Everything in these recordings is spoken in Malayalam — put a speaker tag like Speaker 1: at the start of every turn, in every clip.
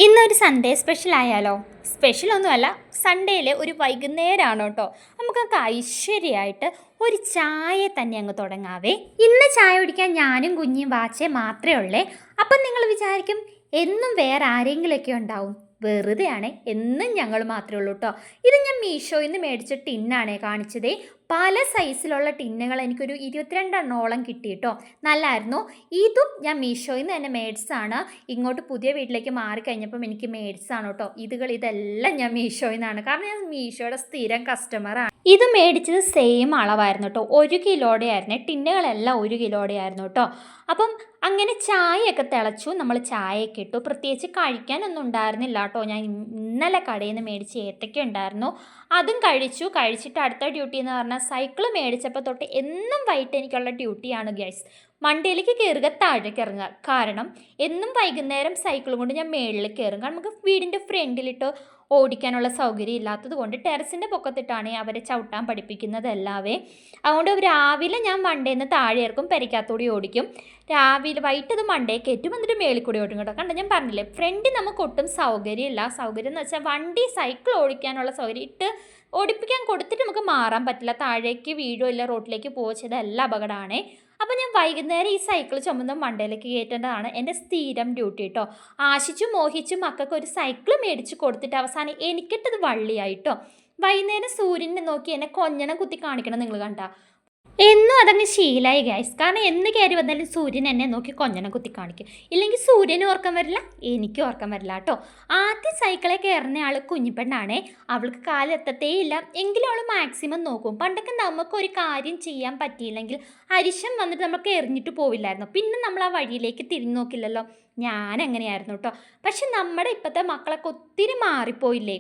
Speaker 1: ഇന്നൊരു സൺഡേ സ്പെഷ്യൽ ആയാലോ? സ്പെഷ്യലൊന്നുമല്ല, സൺഡേയിലെ ഒരു വൈകുന്നേരമാണ് കേട്ടോ. നമുക്കൊക്കെ ഐശ്വര്യമായിട്ട് ഒരു ചായ തന്നെ അങ്ങ് തുടങ്ങാവേ. ഇന്ന് ചായ കുടിക്കാൻ ഞാനും കുഞ്ഞും വാച്ചേ മാത്രമേ ഉള്ളേ. അപ്പം നിങ്ങൾ വിചാരിക്കും എന്നും വേറെ ആരെങ്കിലുമൊക്കെ ഉണ്ടാവും. വെറുതെയാണേ, എന്നും ഞങ്ങൾ മാത്രമേ ഉള്ളൂ കേട്ടോ. ഇത് ഞാൻ മീഷോയിൽ നിന്ന് മേടിച്ച ടിന്നാണേ കാണിച്ചതേ. പല സൈസിലുള്ള ടിന്നുകൾ എനിക്കൊരു 22 കിട്ടി കേട്ടോ. നല്ലായിരുന്നു. ഇതും ഞാൻ മീഷോയിൽ നിന്ന് തന്നെ മേടിച്ചതാണ്. ഇങ്ങോട്ട് പുതിയ വീട്ടിലേക്ക് മാറിക്കഴിഞ്ഞപ്പം എനിക്ക് മേടിച്ചതാണ് കേട്ടോ. ഇതെല്ലാം ഞാൻ മീഷോയിൽ നിന്നാണ്, കാരണം ഞാൻ മീഷോയുടെ സ്ഥിരം കസ്റ്റമറാണ്. ഇത് മേടിച്ചത് സെയിം അളവായിരുന്നു കേട്ടോ. 1 കിലോയുടെ ആയിരുന്നേ. ടിന്നുകളെല്ലാം 1 കിലോയുടെ ആയിരുന്നു കേട്ടോ. അപ്പം അങ്ങനെ ചായയൊക്കെ തിളച്ചു. നമ്മൾ ചായയൊക്കെ ഇട്ടു. പ്രത്യേകിച്ച് കഴിക്കാനൊന്നും ഉണ്ടായിരുന്നില്ല കേട്ടോ. ഞാൻ ഇന്നലെ കടയിൽ നിന്ന് മേടിച്ച് ഏത്തക്ക ഉണ്ടായിരുന്നു, അതും കഴിച്ചിട്ട് അടുത്ത ഡ്യൂട്ടി എന്ന് പറഞ്ഞാൽ സൈക്കിൾ മേടിച്ചപ്പോൾ തൊട്ട് എന്നും വൈകിട്ട് എനിക്കുള്ള ഡ്യൂട്ടിയാണ് ഗൈസ്. മണ്ടയിലേക്ക് കയറുക, താഴേക്ക് ഇറങ്ങുക. കാരണം എന്നും വൈകുന്നേരം സൈക്കിളും കൊണ്ട് ഞാൻ മേളിൽ കയറും. കാരണം നമുക്ക് വീടിൻ്റെ ഫ്രണ്ടിലിട്ട് ഓടിക്കാനുള്ള സൗകര്യം ഇല്ലാത്തത് കൊണ്ട് ടെറസിൻ്റെ പൊക്കത്തിട്ടാണ് അവരെ ചവിട്ടാൻ പഠിപ്പിക്കുന്നത് എല്ലാവേ. അതുകൊണ്ട് രാവിലെ ഞാൻ മണ്ടയിൽ നിന്ന് താഴെ ഇറക്കും, പെരയ്ക്കകത്തൂടി ഓടിക്കും. രാവിലെ വൈകിട്ടത് മണ്ടയെ കയറ്റും, എന്നിട്ട് മേളിൽ കൂടി ഓടും കേട്ടോ. കണ്ടോ, ഞാൻ പറഞ്ഞില്ലേ, ഫ്രണ്ടിൽ നമുക്ക് ഒട്ടും സൗകര്യമില്ല. സൗകര്യം എന്ന് വെച്ചാൽ വണ്ടി സൈക്കിൾ ഓടിക്കാനുള്ള സൗകര്യം ഇട്ട് ഓടിപ്പിക്കാൻ കൊടുത്തിട്ട് നമുക്ക് മാറാൻ പറ്റില്ല. താഴേക്ക് വീഴോ ഇല്ല റോട്ടിലേക്ക് പോകുക ചെയ്താൽ എല്ലാം അപകടമാണേ. അപ്പോൾ ഞാൻ വൈകുന്നേരം ഈ സൈക്കിൾ ചുമന്ന് മണ്ടയിലേക്ക് കയറ്റേണ്ടതാണ് എൻ്റെ സ്ഥിരം ഡ്യൂട്ടി കേട്ടോ. ആശിച്ചും മോഹിച്ചും മക്കൾക്ക് ഒരു സൈക്കിൾ മേടിച്ച് കൊടുത്തിട്ട് അവസാനം എനിക്കിട്ടത് വള്ളിയായിട്ടോ. വൈകുന്നേരം സൂര്യനെ നോക്കി എന്നെ കൊഞ്ഞണം കുത്തി കാണിക്കണം നിങ്ങൾ കണ്ട. എന്നും അതങ്ങ് ശീലമായി ഗൈസ്. കാരണം എന്ന് കയറി വന്നാലും സൂര്യൻ എന്നെ നോക്കി കൊഞ്ഞണം കുത്തി കാണിക്കും. ഇല്ലെങ്കിൽ സൂര്യനും ഓർക്കാൻ വരില്ല, എനിക്കും ഓർക്കാൻ വരില്ല കേട്ടോ. ആദ്യം സൈക്കിളെ കയറുന്ന ആൾ കുഞ്ഞിപ്പെണ്ണാണേ. അവൾക്ക് കാലെത്തത്തേ ഇല്ല, എങ്കിലും അവൾ മാക്സിമം നോക്കും. പണ്ടൊക്കെ നമുക്കൊരു കാര്യം ചെയ്യാൻ പറ്റിയില്ലെങ്കിൽ അരിശം വന്നിട്ട് നമുക്ക് എറിഞ്ഞിട്ട് പോവില്ലായിരുന്നു. പിന്നെ നമ്മൾ ആ വഴിയിലേക്ക് തിരിഞ്ഞു നോക്കില്ലല്ലോ. ഞാൻ അങ്ങനെയായിരുന്നു കേട്ടോ. പക്ഷെ നമ്മുടെ ഇപ്പോഴത്തെ മക്കളൊക്കെ ഒത്തിരി മാറിപ്പോയില്ലേ.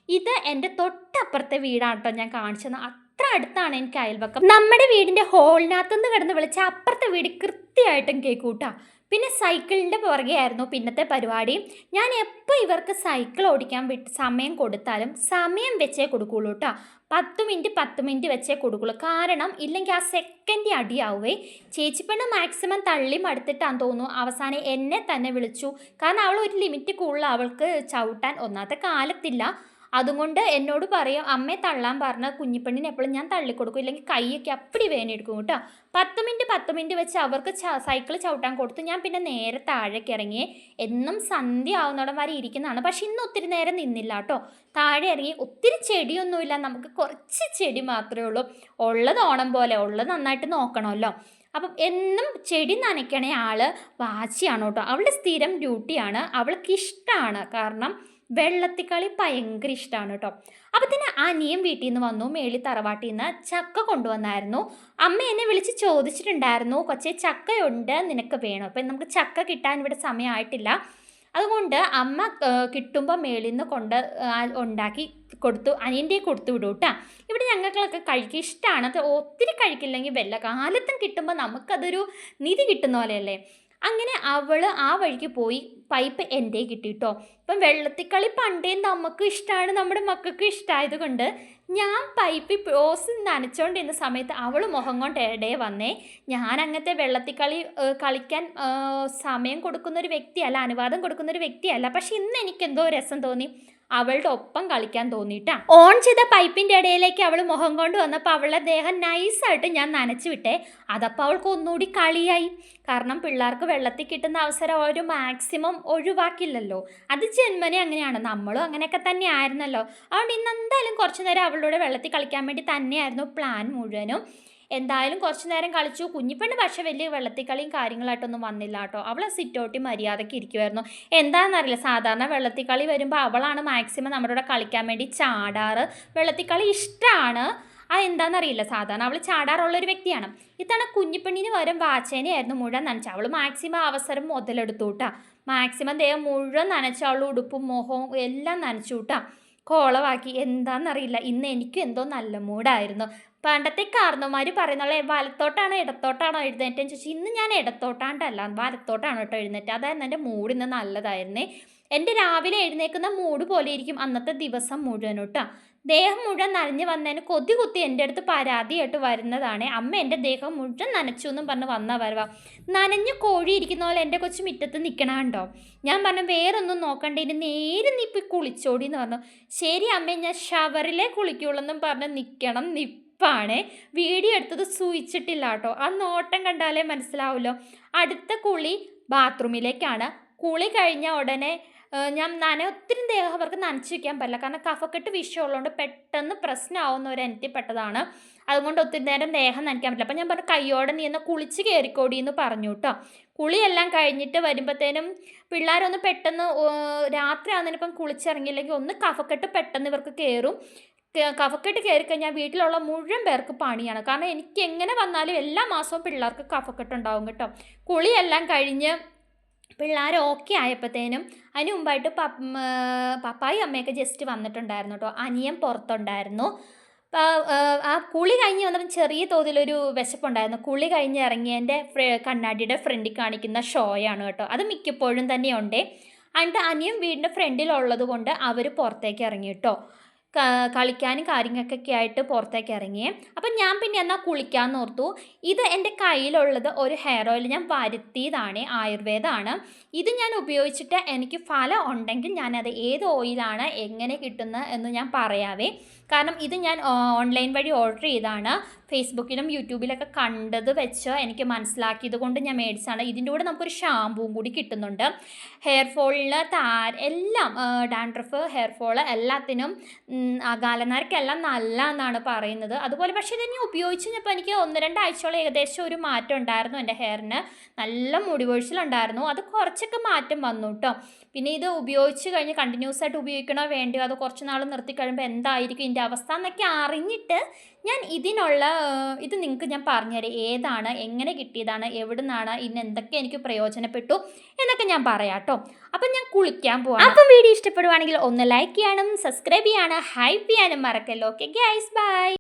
Speaker 1: ഇത് എൻ്റെ തൊട്ടപ്പുറത്തെ വീടാണ് കേട്ടോ ഞാൻ കാണിച്ചത്. അത്ര അടുത്താണ് എനിക്ക് അയൽവക്കം. നമ്മുടെ വീടിൻ്റെ ഹോളിനകത്തുനിന്ന് കിടന്ന് വിളിച്ച അപ്പുറത്തെ വീട് കൃത്യമായിട്ടും കേൾക്കൂട്ടാ. പിന്നെ സൈക്കിളിൻ്റെ പുറകെ ആയിരുന്നു പിന്നത്തെ പരിപാടി. ഞാൻ എപ്പോൾ ഇവർക്ക് സൈക്കിൾ ഓടിക്കാൻ സമയം കൊടുത്താലും സമയം വെച്ചേ കൊടുക്കുള്ളൂ കേട്ടോ. 10 മിനിറ്റ് വെച്ചേ കൊടുക്കുള്ളൂ. കാരണം ഇല്ലെങ്കിൽ ആ സെക്കൻഡ് അടിയാവേ. ചേച്ചിപ്പെണ്ണ് മാക്സിമം തള്ളി മടുത്തിട്ടാന്ന് തോന്നുന്നു അവസാനം എന്നെ തന്നെ വിളിച്ചു. കാരണം അവൾ ഒരു ലിമിറ്റ് കൂടുതൽ അവൾക്ക് ചവിട്ടാൻ ഒന്നാമത്തെ കാലത്തില്ല. അതുകൊണ്ട് എന്നോട് പറയും, അമ്മയെ തള്ളാൻ പറഞ്ഞ കുഞ്ഞിപ്പെണ്ണിന് എപ്പോഴും ഞാൻ തള്ളിക്കൊടുക്കും, ഇല്ലെങ്കിൽ കൈയൊക്കെ അപ്പടി വേനെടുക്കും കേട്ടോ. 10 മിനിറ്റ് വെച്ച് അവർക്ക് സൈക്കിൾ ചവിട്ടാൻ കൊടുത്തു. ഞാൻ പിന്നെ നേരെ താഴേക്ക് ഇറങ്ങി. എന്നും സന്ധ്യ ആവുന്നിടം വരെ ഇരിക്കുന്നതാണ്. പക്ഷെ ഇന്ന് ഒത്തിരി നേരം നിന്നില്ല കേട്ടോ. താഴെ ഇറങ്ങി. ഒത്തിരി ചെടിയൊന്നുമില്ല, നമുക്ക് കുറച്ച് ചെടി മാത്രമേ ഉള്ളൂ. ഉള്ളത് ഓണം പോലെ, ഉള്ളത് നന്നായിട്ട് നോക്കണമല്ലോ. അപ്പം എന്നും ചെടി നനയ്ക്കണേ ആള് വാച്ചിയാണ് കേട്ടോ. അവളുടെ സ്ഥിരം ഡ്യൂട്ടിയാണ്. അവൾക്ക് ഇഷ്ടമാണ്, കാരണം വെള്ളത്തിക്കളി ഭയങ്കര ഇഷ്ടമാണ് കേട്ടോ. അപ്പം തന്നെ അനിയൻ വീട്ടിൽ നിന്ന് വന്നു. മേളി തറവാട്ടിൽ നിന്ന് ചക്ക കൊണ്ടുവന്നായിരുന്നു. അമ്മ എന്നെ വിളിച്ച് ചോദിച്ചിട്ടുണ്ടായിരുന്നു, കൊച്ചേ ചക്കയുണ്ട്, നിനക്ക് വേണോ? അപ്പം നമുക്ക് ചക്ക കിട്ടാൻ ഇവിടെ സമയമായിട്ടില്ല. അതുകൊണ്ട് അമ്മ കിട്ടുമ്പോൾ മേളിൽ നിന്ന് ഉണ്ടാക്കി കൊടുത്തു, അനിയൻ്റെ കൊടുത്തു വിടും കേട്ടോ. ഇവിടെ ഞങ്ങൾക്കൊക്കെ കഴിക്കുക ഇഷ്ടമാണ്. അത് ഒത്തിരി കഴിക്കില്ലെങ്കിൽ വല്ല കാലത്തും കിട്ടുമ്പോൾ നമുക്കതൊരു നിധി കിട്ടുന്ന പോലെയല്ലേ. അങ്ങനെ അവൾ ആ വഴിക്ക് പോയി. പൈപ്പ് എൻ്റെ കിട്ടി കേട്ടോ. ഇപ്പം വെള്ളത്തിക്കളി പണ്ടേ നമുക്ക് ഇഷ്ടമാണ്, നമ്മുടെ മക്കൾക്ക് ഇഷ്ടമായത് കൊണ്ട് ഞാൻ പൈപ്പിൽ ഓസ് നനച്ചുകൊണ്ടിരുന്ന സമയത്ത് അവൾ മുഖം കൊണ്ട് ഇടയെ വന്നേ. ഞാൻ അങ്ങനത്തെ വെള്ളത്തിക്കളി കളിക്കാൻ സമയം കൊടുക്കുന്നൊരു വ്യക്തിയല്ല, അനുവാദം കൊടുക്കുന്നൊരു വ്യക്തിയല്ല. പക്ഷെ ഇന്ന് എനിക്കെന്തോ രസം തോന്നി, അവളുടെ ഒപ്പം കളിക്കാൻ തോന്നിയിട്ടാ. ഓൺ ചെയ്ത പൈപ്പിൻ്റെ ഇടയിലേക്ക് അവൾ മുഖം കൊണ്ട് വന്നപ്പോൾ അവളുടെ ദേഹം നൈസായിട്ട് ഞാൻ നനച്ചു വിട്ടേ. അതപ്പോൾ അവൾക്ക് ഒന്നുകൂടി കളിയായി. കാരണം പിള്ളേർക്ക് വെള്ളത്തിൽ കിട്ടുന്ന അവസരം ഒരു മാക്സിമം ഒഴിവാക്കില്ലല്ലോ. അത് ജന്മനെ അങ്ങനെയാണ്, നമ്മളും അങ്ങനെയൊക്കെ തന്നെ ആയിരുന്നല്ലോ. അതുകൊണ്ട് ഇന്ന് എന്തായാലും കുറച്ച് നേരം അവളുടെ വെള്ളത്തിൽ കളിക്കാൻ വേണ്ടി തന്നെയായിരുന്നു പ്ലാൻ മുഴുവനും. എന്തായാലും കുറച്ച് നേരം കളിച്ചു. കുഞ്ഞിപ്പെണ്ണ് പക്ഷേ വലിയ വെള്ളത്തിൽ കളിയും കാര്യങ്ങളായിട്ടൊന്നും വന്നില്ല കേട്ടോ. അവൾ സിറ്റൗട്ടിൽ മര്യാദയ്ക്ക് ഇരിക്കുമായിരുന്നു. എന്താണെന്നറിയില്ല, സാധാരണ വെള്ളത്തിൽ കളി വരുമ്പോൾ അവളാണ് മാക്സിമം നമ്മുടെ കൂടെ കളിക്കാൻ വേണ്ടി ചാടാറ്. വെള്ളത്തിൽ കളി ഇഷ്ടമാണ്, അതെന്താണെന്നറിയില്ല, സാധാരണ അവൾ ചാടാറുള്ളൊരു വ്യക്തിയാണ്. ഇത്തവണ കുഞ്ഞിപ്പെണ്ണിന് പകരം വാച്ചേനെയായിരുന്നു മുഴുവൻ നനച്ച. അവൾ മാക്സിമം അവസരം മുതലെടുത്തു കേട്ടോ. മാക്സിമം ദേഹം മുഴുവൻ നനച്ച, അവൾ ഉടുപ്പും മുഖവും എല്ലാം നനച്ചു കേട്ടോ. കോളമാക്കി. എന്താണെന്നറിയില്ല, ഇന്ന് എനിക്കും എന്തോ നല്ല മൂടായിരുന്നു. പണ്ടത്തെ കാരണവന്മാർ പറയുന്നുള്ള വലത്തോട്ടാണോ ഇടത്തോട്ടാണോ എഴുന്നേറ്റെന്ന് ചോദിച്ചാൽ ഇന്ന് ഞാൻ ഇടത്തോട്ടാണ്ടല്ല വലത്തോട്ടാണ് കേട്ടോ എഴുന്നേറ്റ്. അതായിരുന്നു എൻ്റെ മൂഡ് ഇന്ന് നല്ലതായിരുന്നേ. എൻ്റെ രാവിലെ എഴുന്നേൽക്കുന്ന മൂഡ് പോലെ ഇരിക്കും അന്നത്തെ ദിവസം മുഴുവൻ കേട്ടോ. ദേഹം മുഴുവൻ നനഞ്ഞ് വന്നതിന് കൊതി കുത്തി എൻ്റെ അടുത്ത് പരാതിയായിട്ട് വരുന്നതാണ്. അമ്മ എൻ്റെ ദേഹം മുഴുവൻ നനച്ചു എന്നും പറഞ്ഞ് വന്ന വരവാ. നനഞ്ഞ് കോഴി ഇരിക്കുന്ന പോലെ എൻ്റെ കൊച്ചു മുറ്റത്ത് നിൽക്കണുണ്ടോ. ഞാൻ പറഞ്ഞു വേറൊന്നും നോക്കണ്ട, ഇനി നേരെ നീ പോയി കുളിച്ചോടി എന്ന് പറഞ്ഞു. ശരി അമ്മേ, ഞാൻ ഷവറിലേ കുളിക്കുള്ളൂ എന്നും പറഞ്ഞ് നിൽക്കണം നിപ്പാണ്. വീഡിയോ എടുത്തത് സൂയിച്ചിട്ടില്ല കേട്ടോ. ആ നോട്ടം കണ്ടാലേ മനസ്സിലാവുമല്ലോ. അടുത്ത കുളി ബാത്റൂമിലേക്കാണ്. കുളി കഴിഞ്ഞ ഉടനെ ഞാൻ ഒത്തിരി ദേഹം അവർക്ക് നനച്ച് വയ്ക്കാൻ പറ്റില്ല, കാരണം കഫക്കെട്ട് വിഷയമുള്ളതുകൊണ്ട് പെട്ടെന്ന് പ്രശ്നമാവുന്ന ഒരു എനിത്തിപ്പെട്ടതാണ്. അതുകൊണ്ട് ഒത്തിരി നേരം ദേഹം നനയ്ക്കാൻ പറ്റില്ല. അപ്പം ഞാൻ പറഞ്ഞു കയ്യോടെ നീ എന്നാൽ കുളിച്ച് കയറിക്കോടി എന്ന് പറഞ്ഞു കേട്ടോ. കുളിയെല്ലാം കഴിഞ്ഞിട്ട് വരുമ്പോഴത്തേനും പിള്ളേരൊന്ന് പെട്ടെന്ന് രാത്രി ആകുന്നതിനിപ്പം കുളിച്ചിറങ്ങിയില്ലെങ്കിൽ ഒന്ന് കഫക്കെട്ട് പെട്ടെന്ന് ഇവർക്ക് കയറും. കഫക്കെട്ട് കയറിക്കഴിഞ്ഞാൽ വീട്ടിലുള്ള മുഴുവൻ പേർക്ക് പണിയാണ്. കാരണം എനിക്ക് എങ്ങനെ വന്നാലും എല്ലാ മാസവും പിള്ളേർക്ക് കഫക്കെട്ട് ഉണ്ടാവും കേട്ടോ. കുളിയെല്ലാം കഴിഞ്ഞ് പിള്ളേർ ഓക്കെ ആയപ്പോഴത്തേനും അതിന് മുമ്പായിട്ട് പപ്പായും അമ്മയൊക്കെ ജസ്റ്റ് വന്നിട്ടുണ്ടായിരുന്നു കേട്ടോ. അനിയൻ പുറത്തുണ്ടായിരുന്നു. ആ കുളി കഴിഞ്ഞ് വന്നപ്പം ചെറിയ തോതിലൊരു വിശപ്പുണ്ടായിരുന്നു. കുളി കഴിഞ്ഞ് ഇറങ്ങിയതിൻ്റെ കണ്ണാടിയുടെ ഫ്രണ്ടിൽ കാണിക്കുന്ന ഷോയാണ് കേട്ടോ. അത് മിക്കപ്പോഴും തന്നെയുണ്ട്. എന്നിട്ട് അനിയൻ വീടിൻ്റെ ഫ്രണ്ടിലുള്ളത് കൊണ്ട് അവർ പുറത്തേക്ക് ഇറങ്ങി കേട്ടോ. കളിക്കാനും കാര്യങ്ങൾക്കൊക്കെ ആയിട്ട് പുറത്തേക്ക് ഇറങ്ങിയേ. അപ്പം ഞാൻ പിന്നെ എന്നാൽ കുളിക്കാമെന്ന് ഓർത്തു. ഇത് എൻ്റെ കയ്യിലുള്ളത് ഒരു ഹെയർ ഓയിൽ ഞാൻ വരുത്തിയതാണ്, ആയുർവേദമാണ്. ഇത് ഞാൻ ഉപയോഗിച്ചിട്ട് എനിക്ക് ഫലം ഉണ്ടെങ്കിൽ ഞാനത് ഏത് ഓയിലാണ് എങ്ങനെ കിട്ടുന്നത് എന്ന് ഞാൻ പറയാവേ. കാരണം ഇത് ഞാൻ ഓൺലൈൻ വഴി ഓർഡർ ചെയ്താണ്. ഫേസ്ബുക്കിലും യൂട്യൂബിലൊക്കെ കണ്ടത് വെച്ച് എനിക്ക് മനസ്സിലാക്കിയത് കൊണ്ട് ഞാൻ മേടിച്ചാണ്. ഇതിൻ്റെ കൂടെ നമുക്കൊരു ഷാമ്പൂവും കൂടി കിട്ടുന്നുണ്ട്. ഹെയർ ഫോളിന് എല്ലാം ഡാൻഡ്രഫ്, ഹെയർ ഫോള് എല്ലാത്തിനും അകാലനരക്കെല്ലാം നല്ല എന്നാണ് പറയുന്നത്. അതുപോലെ പക്ഷേ ഇത് ഞാൻ ഉപയോഗിച്ച് കഴിഞ്ഞപ്പോൾ എനിക്ക് 1-2 ആഴ്ചയോളം ഏകദേശം ഒരു മാറ്റം ഉണ്ടായിരുന്നു. എൻ്റെ ഹെയറിന് നല്ല മുടി കൊഴിച്ചിലുണ്ടായിരുന്നു. അത് കുറച്ചൊക്കെ മാറ്റം വന്നു കേട്ടോ. പിന്നെ ഇത് ഉപയോഗിച്ച് കഴിഞ്ഞ് കണ്ടിന്യൂസ് ആയിട്ട് ഉപയോഗിക്കണോ വേണ്ടിയോ അത് കുറച്ച് നാൾ നിർത്തി കഴിയുമ്പോൾ എന്തായിരിക്കും ഇതിൻ്റെ അവസ്ഥ എന്നൊക്കെ അറിഞ്ഞിട്ട് ഞാൻ ഇത് നിങ്ങൾക്ക് ഞാൻ പറഞ്ഞുതരാം. ഏതാണ്, എങ്ങനെ കിട്ടിയതാണ്, എവിടെ നിന്നാണ്, ഇന്ന് എന്തൊക്കെ എനിക്ക് പ്രയോജനപ്പെട്ടു എന്നൊക്കെ ഞാൻ പറയാം കേട്ടോ. അപ്പം ഞാൻ കുളിക്കാൻ പോവാം. അപ്പം വീഡിയോ ഇഷ്ടപ്പെടുവാണെങ്കിൽ ഒന്ന് ലൈക്ക് ചെയ്യാനും സബ്സ്ക്രൈബ് ചെയ്യാനും ഹൈപ്പ് ചെയ്യാനും മറക്കല്ലോ. Okay guys, by.